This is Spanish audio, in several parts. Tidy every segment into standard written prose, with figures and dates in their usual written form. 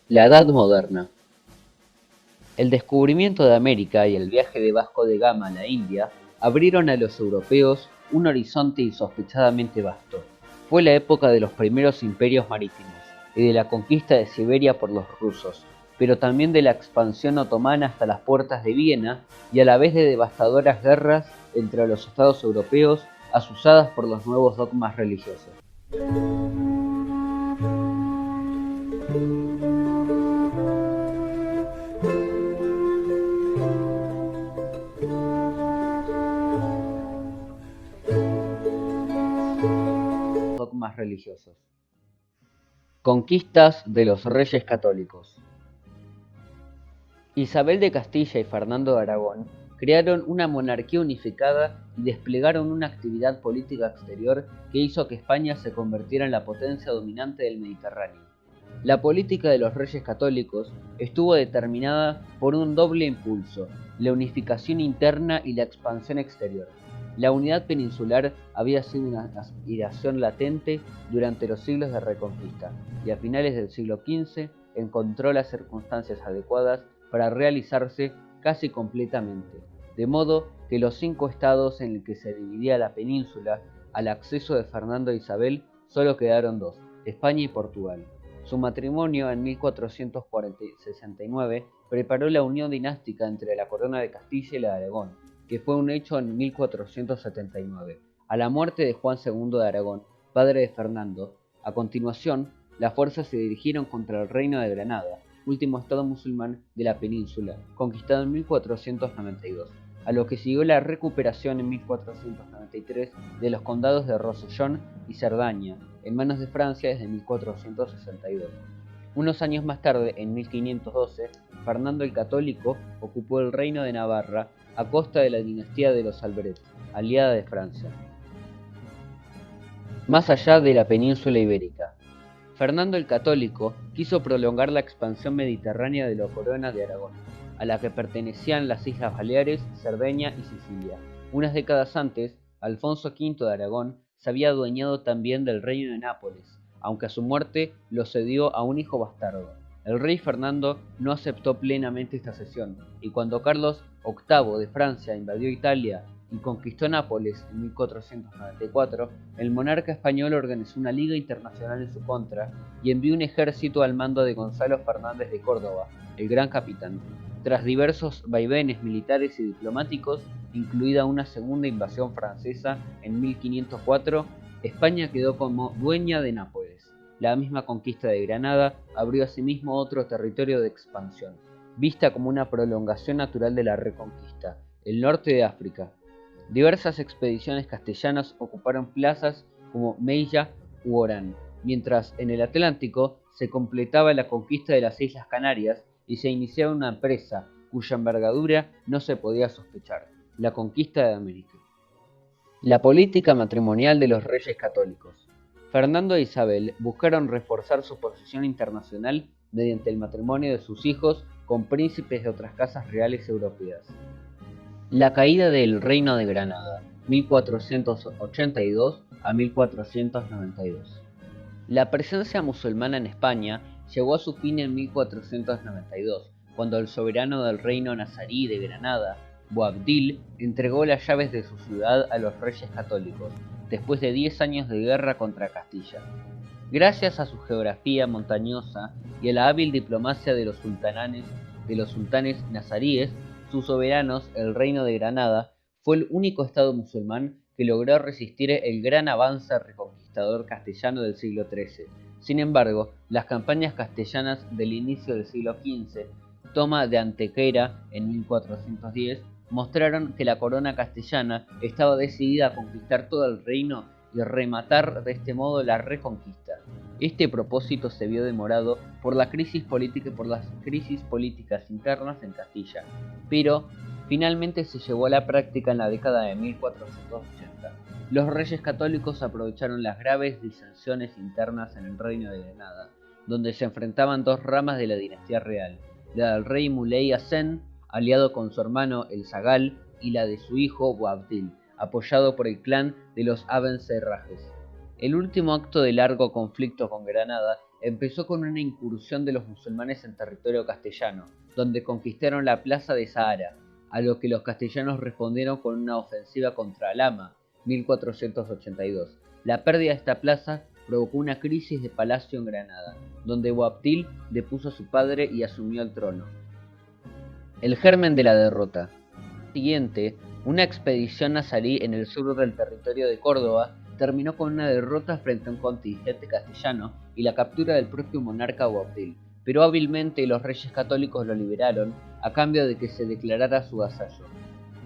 La Edad Moderna. El descubrimiento de América y el viaje de Vasco de Gama a la India abrieron a los europeos un horizonte insospechadamente vasto. Fue la época de los primeros imperios marítimos y de la conquista de Siberia por los rusos, pero también de la expansión otomana hasta las puertas de Viena y a la vez de devastadoras guerras entre los estados europeos azuzadas por los nuevos dogmas religiosos. Conquistas de los reyes católicos. Isabel de Castilla y Fernando de Aragón crearon una monarquía unificada y desplegaron una actividad política exterior que hizo que España se convirtiera en la potencia dominante del Mediterráneo. La política de los reyes católicos estuvo determinada por un doble impulso: la unificación interna y la expansión exterior. La unidad peninsular había sido una aspiración latente durante los siglos de Reconquista, y a finales del siglo XV encontró las circunstancias adecuadas para realizarse casi completamente, de modo que los 5 estados en los que se dividía la península al acceso de Fernando e Isabel solo quedaron 2, España y Portugal. Su matrimonio en 1469 preparó la unión dinástica entre la corona de Castilla y la de Aragón, que fue un hecho en 1479. A la muerte de Juan II de Aragón, padre de Fernando, a continuación, las fuerzas se dirigieron contra el reino de Granada, último estado musulmán de la península, conquistado en 1492, a lo que siguió la recuperación en 1493 de los condados de Rosellón y Cerdaña, en manos de Francia desde 1462. Unos años más tarde, en 1512, Fernando el Católico ocupó el reino de Navarra a costa de la dinastía de los Albret, aliada de Francia. Más allá de la península ibérica. Fernando el Católico quiso prolongar la expansión mediterránea de la corona de Aragón, a la que pertenecían las Islas Baleares, Cerdeña y Sicilia. Unas décadas antes, Alfonso V de Aragón se había adueñado también del reino de Nápoles, aunque a su muerte lo cedió a un hijo bastardo. El rey Fernando no aceptó plenamente esta cesión, y cuando Carlos VIII de Francia invadió Italia y conquistó Nápoles en 1494, el monarca español organizó una liga internacional en su contra y envió un ejército al mando de Gonzalo Fernández de Córdoba, el gran capitán. Tras diversos vaivenes militares y diplomáticos, incluida una segunda invasión francesa en 1504, España quedó como dueña de Nápoles. La misma conquista de Granada abrió asimismo otro territorio de expansión, vista como una prolongación natural de la Reconquista, el norte de África. Diversas expediciones castellanas ocuparon plazas como Mella u Orán, mientras en el Atlántico se completaba la conquista de las Islas Canarias y se iniciaba una empresa cuya envergadura no se podía sospechar: la conquista de América. La política matrimonial de los reyes católicos. Fernando e Isabel buscaron reforzar su posición internacional mediante el matrimonio de sus hijos con príncipes de otras casas reales europeas. La caída del Reino de Granada, 1482 a 1492. La presencia musulmana en España llegó a su fin en 1492, cuando el soberano del reino nazarí de Granada, Boabdil, entregó las llaves de su ciudad a los reyes católicos, después de 10 años de guerra contra Castilla. Gracias a su geografía montañosa y a la hábil diplomacia de los sultanes nazaríes, sus soberanos, el reino de Granada, fue el único estado musulmán que logró resistir el gran avance reconquistador castellano del siglo XIII. Sin embargo, las campañas castellanas del inicio del siglo XV, toma de Antequera en 1410, mostraron que la corona castellana estaba decidida a conquistar todo el reino y rematar de este modo la Reconquista. Este propósito se vio demorado por las crisis políticas internas en Castilla, pero finalmente se llevó a la práctica en la década de 1480. Los reyes católicos aprovecharon las graves disensiones internas en el reino de Granada, donde se enfrentaban 2 ramas de la dinastía real: la del rey Muley Hassen, aliado con su hermano el Zagal, y la de su hijo Boabdil, apoyado por el clan de los Abencerrajes. El último acto del largo conflicto con Granada empezó con una incursión de los musulmanes en territorio castellano, donde conquistaron la plaza de Zahara, a lo que los castellanos respondieron con una ofensiva contra Alhama, 1482. La pérdida de esta plaza provocó una crisis de palacio en Granada, donde Boabdil depuso a su padre y asumió el trono. El germen de la derrota. Siguiente, una expedición nazarí en el sur del territorio de Córdoba terminó con una derrota frente a un contingente castellano y la captura del propio monarca Boabdil, pero hábilmente los reyes católicos lo liberaron a cambio de que se declarara su vasallo,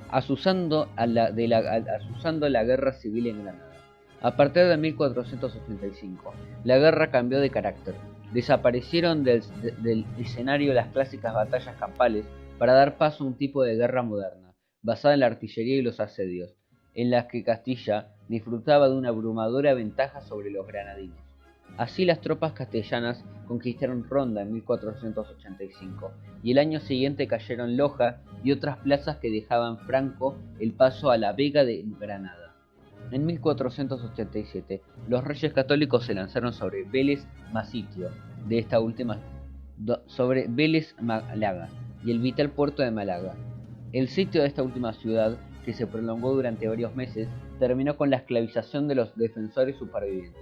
azuzando la guerra civil en Granada. A partir de 1485, la guerra cambió de carácter. Desaparecieron del escenario las clásicas batallas campales para dar paso a un tipo de guerra moderna, basada en la artillería y los asedios, en las que Castilla disfrutaba de una abrumadora ventaja sobre los granadinos. Así las tropas castellanas conquistaron Ronda en 1485 y el año siguiente cayeron Loja y otras plazas que dejaban franco el paso a la Vega de Granada. En 1487, los reyes católicos se lanzaron sobre Vélez Masitio, de esta última, sobre Vélez Málaga y el vital puerto de Málaga. El sitio de esta última ciudad, que se prolongó durante varios meses, terminó con la esclavización de los defensores supervivientes.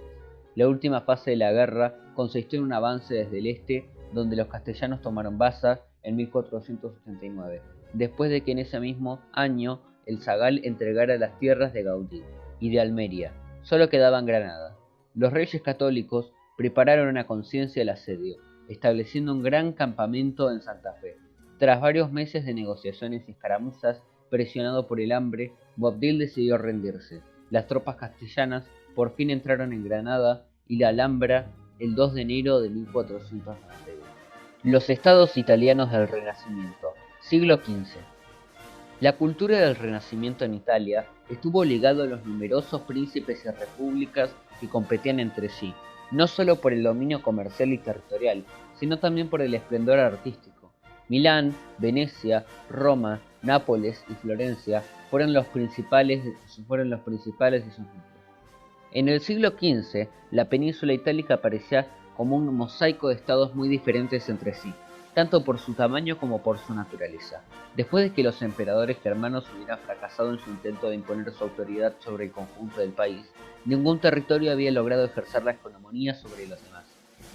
La última fase de la guerra consistió en un avance desde el este, donde los castellanos tomaron Baza en 1489, después de que en ese mismo año el zagal entregara las tierras de Gaudí y de Almería. Solo quedaban Granada. Los reyes católicos prepararon a conciencia el asedio, estableciendo un gran campamento en Santa Fe. Tras varios meses de negociaciones y escaramuzas, presionado por el hambre, Boabdil decidió rendirse. Las tropas castellanas por fin entraron en Granada y la Alhambra el 2 de enero de 1491. Los estados italianos del Renacimiento, siglo XV. La cultura del Renacimiento en Italia estuvo ligado a los numerosos príncipes y repúblicas que competían entre sí, no solo por el dominio comercial y territorial, sino también por el esplendor artístico. Milán, Venecia, Roma, Nápoles y Florencia fueron los principales de sus núcleos. En el siglo XV, la península itálica parecía como un mosaico de estados muy diferentes entre sí, tanto por su tamaño como por su naturaleza. Después de que los emperadores germanos hubieran fracasado en su intento de imponer su autoridad sobre el conjunto del país, ningún territorio había logrado ejercer la hegemonía sobre los demás.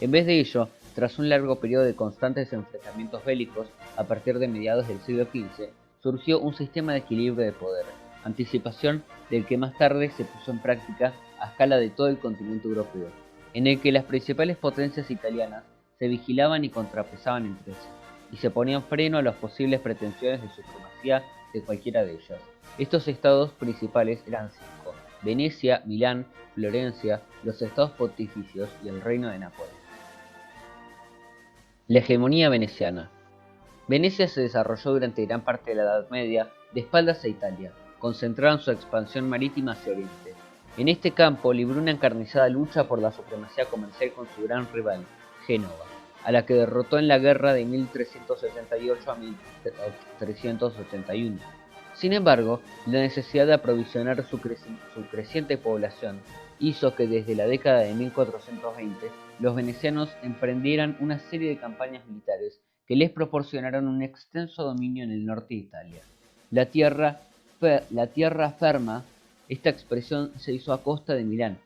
En vez de ello, tras un largo periodo de constantes enfrentamientos bélicos, a partir de mediados del siglo XV, surgió un sistema de equilibrio de poder, anticipación del que más tarde se puso en práctica a escala de todo el continente europeo, en el que las principales potencias italianas se vigilaban y contrapesaban entre sí, y se ponían freno a las posibles pretensiones de supremacía de cualquiera de ellas. Estos estados principales eran 5: Venecia, Milán, Florencia, los estados pontificios y el reino de Nápoles. La hegemonía veneciana. Venecia se desarrolló durante gran parte de la Edad Media de espaldas a Italia, concentrada en su expansión marítima hacia Oriente. En este campo libró una encarnizada lucha por la supremacía comercial con su gran rival, Génova, a la que derrotó en la guerra de 1368 a 1381. Sin embargo, la necesidad de aprovisionar su creciente población hizo que desde la década de 1420 los venecianos emprendieran una serie de campañas militares que les proporcionaron un extenso dominio en el norte de Italia. La tierra ferma, esta expresión se hizo a costa de Milán,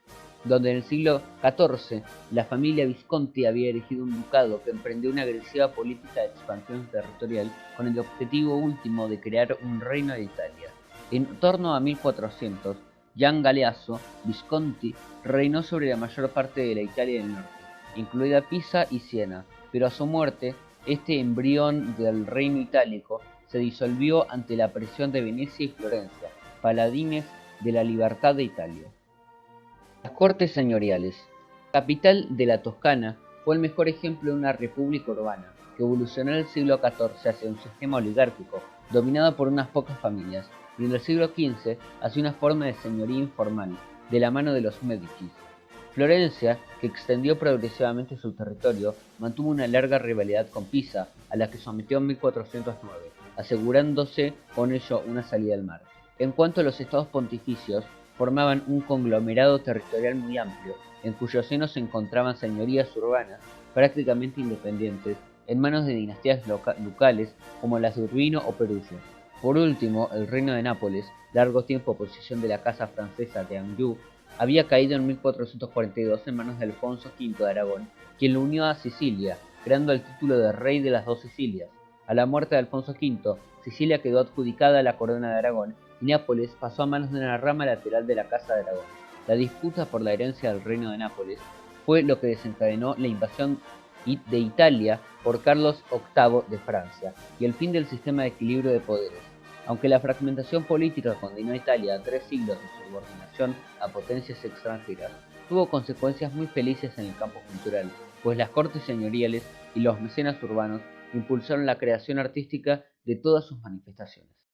donde en el siglo XIV la familia Visconti había erigido un ducado que emprendió una agresiva política de expansión territorial con el objetivo último de crear un reino de Italia. En torno a 1400, Gian Galeazzo Visconti reinó sobre la mayor parte de la Italia del norte, incluida Pisa y Siena, pero a su muerte, este embrión del reino itálico se disolvió ante la presión de Venecia y Florencia, paladines de la libertad de Italia. Las cortes señoriales. La capital de la Toscana fue el mejor ejemplo de una república urbana, que evolucionó en el siglo XIV hacia un sistema oligárquico, dominado por unas pocas familias, y en el siglo XV hacia una forma de señoría informal, de la mano de los Medici. Florencia, que extendió progresivamente su territorio, mantuvo una larga rivalidad con Pisa, a la que sometió en 1409, asegurándose con ello una salida al mar. En cuanto a los estados pontificios, formaban un conglomerado territorial muy amplio, en cuyo seno se encontraban señorías urbanas prácticamente independientes, en manos de dinastías ducales como las de Urbino o Perugio. Por último, el reino de Nápoles, largo tiempo posesión de la casa francesa de Anjou, había caído en 1442 en manos de Alfonso V de Aragón, quien lo unió a Sicilia, creando el título de Rey de las dos Sicilias. A la muerte de Alfonso V, Sicilia quedó adjudicada a la corona de Aragón y Nápoles pasó a manos de una rama lateral de la Casa de Aragón. La disputa por la herencia del reino de Nápoles fue lo que desencadenó la invasión de Italia por Carlos VIII de Francia y el fin del sistema de equilibrio de poderes. Aunque la fragmentación política condenó a Italia a 3 siglos de subordinación a potencias extranjeras, tuvo consecuencias muy felices en el campo cultural, pues las cortes señoriales y los mecenas urbanos impulsaron la creación artística de todas sus manifestaciones.